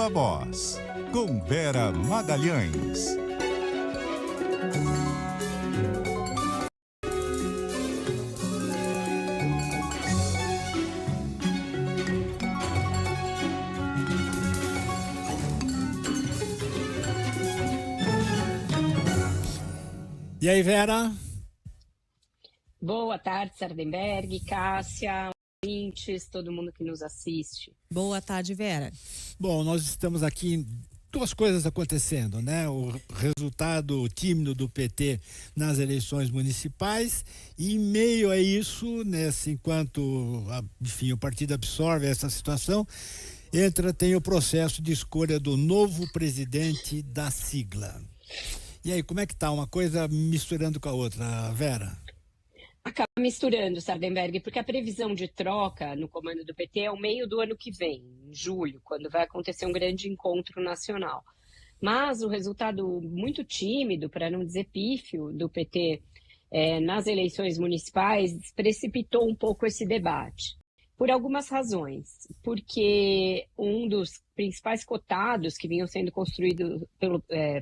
Viva Voz, com Vera Magalhães. E aí, Vera? Boa tarde, Sardenberg, Cássia, ouvintes, todo mundo que nos assiste. Boa tarde, Vera. Bom, nós estamos aqui, duas coisas acontecendo, né? O resultado tímido do PT nas eleições municipais e em meio a isso, enquanto, enfim, o partido absorve essa situação, tem o processo de escolha do novo presidente da sigla. E aí, como é que tá uma coisa misturando com a outra, Vera? Acaba misturando, Sardenberg, porque a previsão de troca no comando do PT é o meio do ano que vem, em julho, quando vai acontecer um grande encontro nacional. Mas o resultado muito tímido, para não dizer pífio, do PT nas eleições municipais precipitou um pouco esse debate. Por algumas razões. Porque um dos principais cotados que vinham sendo construídos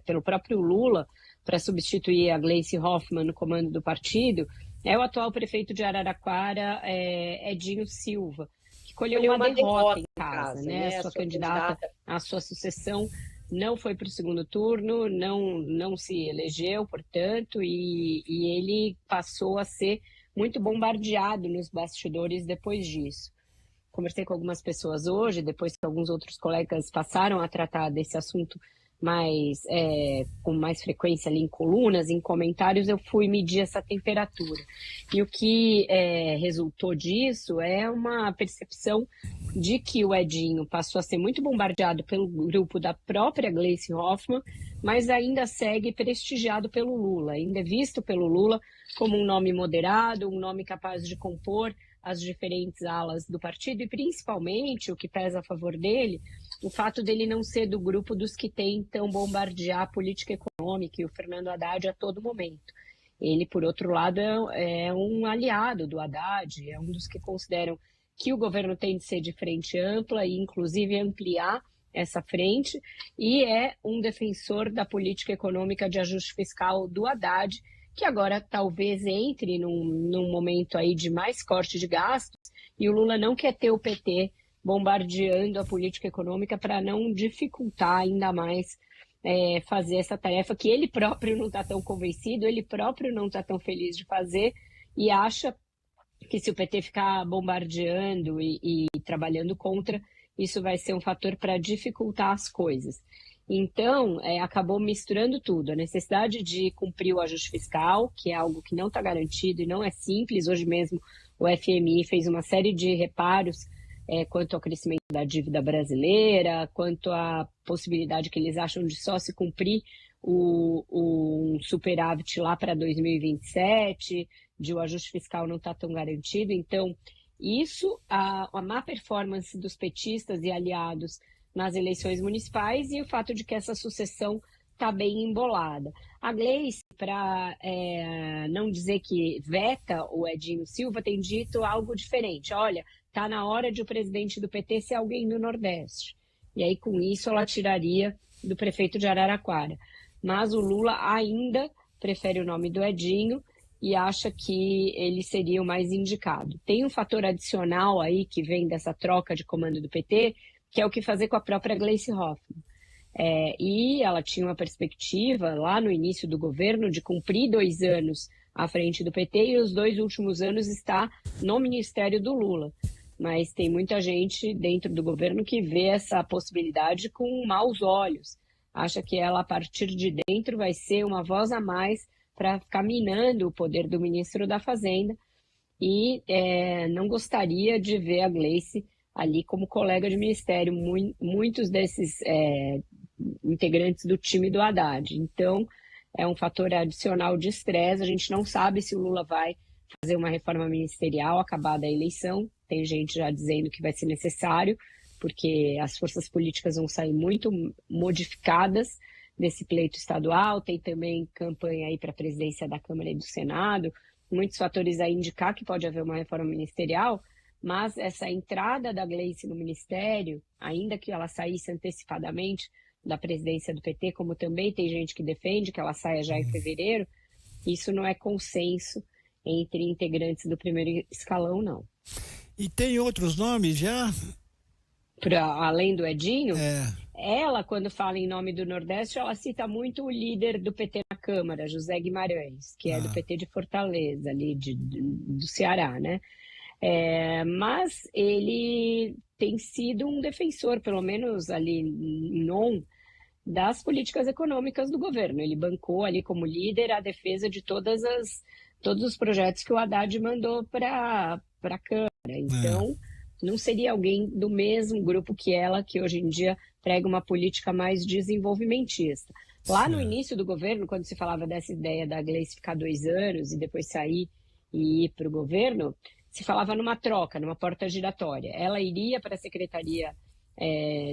pelo próprio Lula para substituir a Gleice Hoffmann no comando do partido é o atual prefeito de Araraquara, Edinho Silva, que colheu uma derrota em casa, né? A sua candidata à sua sucessão não foi para o segundo turno, não se elegeu, portanto, e ele passou a ser muito bombardeado nos bastidores depois disso. Conversei com algumas pessoas hoje, depois que alguns outros colegas passaram a tratar desse assunto com mais frequência ali em colunas, em comentários, eu fui medir essa temperatura. E o que resultou disso é uma percepção de que o Edinho passou a ser muito bombardeado pelo grupo da própria Gleice Hoffmann, mas ainda segue prestigiado pelo Lula, ainda é visto pelo Lula como um nome moderado, um nome capaz de compor as diferentes alas do partido e, principalmente, o que pesa a favor dele, o fato dele não ser do grupo dos que tentam bombardear a política econômica e o Fernando Haddad a todo momento. Ele, por outro lado, é um aliado do Haddad, é um dos que consideram que o governo tem de ser de frente ampla e, inclusive, ampliar essa frente, e é um defensor da política econômica de ajuste fiscal do Haddad, que agora talvez entre num momento aí de mais corte de gastos, e o Lula não quer ter o PT bombardeando a política econômica para não dificultar ainda mais fazer essa tarefa que ele próprio não está tão convencido, ele próprio não está tão feliz de fazer, e acha que se o PT ficar bombardeando e trabalhando contra, isso vai ser um fator para dificultar as coisas. Então, acabou misturando tudo. A necessidade de cumprir o ajuste fiscal, que é algo que não está garantido e não é simples. Hoje mesmo o FMI fez uma série de reparos quanto ao crescimento da dívida brasileira, quanto à possibilidade que eles acham de só se cumprir o superávit lá para 2027, de o ajuste fiscal não estar tão garantido. Então, isso, a má performance dos petistas e aliados nas eleições municipais e o fato de que essa sucessão está bem embolada. A Gleice, para não dizer que veta o Edinho Silva, tem dito algo diferente. Olha, está na hora de o presidente do PT ser alguém do Nordeste. E aí, com isso, ela tiraria do prefeito de Araraquara. Mas o Lula ainda prefere o nome do Edinho e acha que ele seria o mais indicado. Tem um fator adicional aí que vem dessa troca de comando do PT, que é o que fazer com a própria Gleice Hoffmann. E ela tinha uma perspectiva, lá no início do governo, de cumprir 2 anos à frente do PT, e os 2 últimos anos está no Ministério do Lula. Mas tem muita gente dentro do governo que vê essa possibilidade com maus olhos. Acha que ela, a partir de dentro, vai ser uma voz a mais para ficar minando o poder do ministro da Fazenda, e não gostaria de ver a Gleice ali como colega de ministério, muitos desses integrantes do time do Haddad. Então, é um fator adicional de estresse. A gente não sabe se o Lula vai fazer uma reforma ministerial acabada a eleição. Tem gente já dizendo que vai ser necessário, porque as forças políticas vão sair muito modificadas desse pleito estadual. Tem também campanha aí para a presidência da Câmara e do Senado, muitos fatores a indicar que pode haver uma reforma ministerial, Mas essa entrada da Gleice no ministério, ainda que ela saísse antecipadamente da presidência do PT, como também tem gente que defende que ela saia já em fevereiro, isso não é consenso entre integrantes do primeiro escalão, não. E tem outros nomes já? Além do Edinho, É. ela, quando fala em nome do Nordeste, ela cita muito o líder do PT na Câmara, José Guimarães, que é do PT de Fortaleza, ali do Ceará, né? Mas ele tem sido um defensor, pelo menos ali em ON, das políticas econômicas do governo. Ele bancou ali como líder a defesa de todos os projetos que o Haddad mandou para a Câmara. Então, não seria alguém do mesmo grupo que ela, que hoje em dia prega uma política mais desenvolvimentista. Lá no início do governo, quando se falava dessa ideia da Gleice ficar 2 anos e depois sair e ir para o governo, se falava numa troca, numa porta giratória. Ela iria para a Secretaria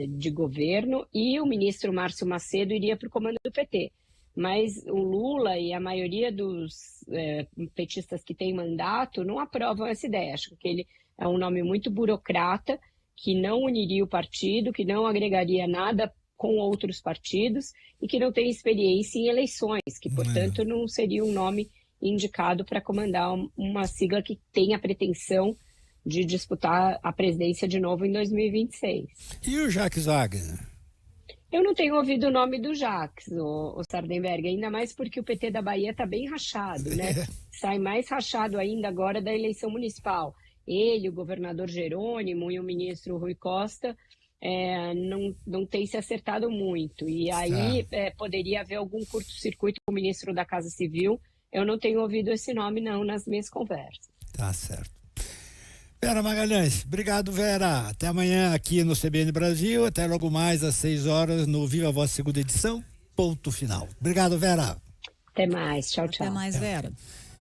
de Governo e o ministro Márcio Macedo iria para o comando do PT. Mas o Lula e a maioria dos petistas que têm mandato não aprovam essa ideia. Acho que ele é um nome muito burocrata, que não uniria o partido, que não agregaria nada com outros partidos e que não tem experiência em eleições, que, portanto, não seria um nome indicado para comandar uma sigla que tem a pretensão de disputar a presidência de novo em 2026. E o Jacques Wagner? Eu não tenho ouvido o nome do Jacques, o Sardenberg, ainda mais porque o PT da Bahia está bem rachado, né? Sai mais rachado ainda agora da eleição municipal. Ele, o governador Jerônimo e o ministro Rui Costa não têm se acertado muito. E aí poderia haver algum curto-circuito com o ministro da Casa Civil. Eu não tenho ouvido esse nome, não, nas minhas conversas. Tá certo. Vera Magalhães, obrigado, Vera. Até amanhã aqui no CBN Brasil, até logo mais às 6 horas no Viva Voz segunda edição, ponto final. Obrigado, Vera. Até mais, tchau, tchau. Até mais, Vera.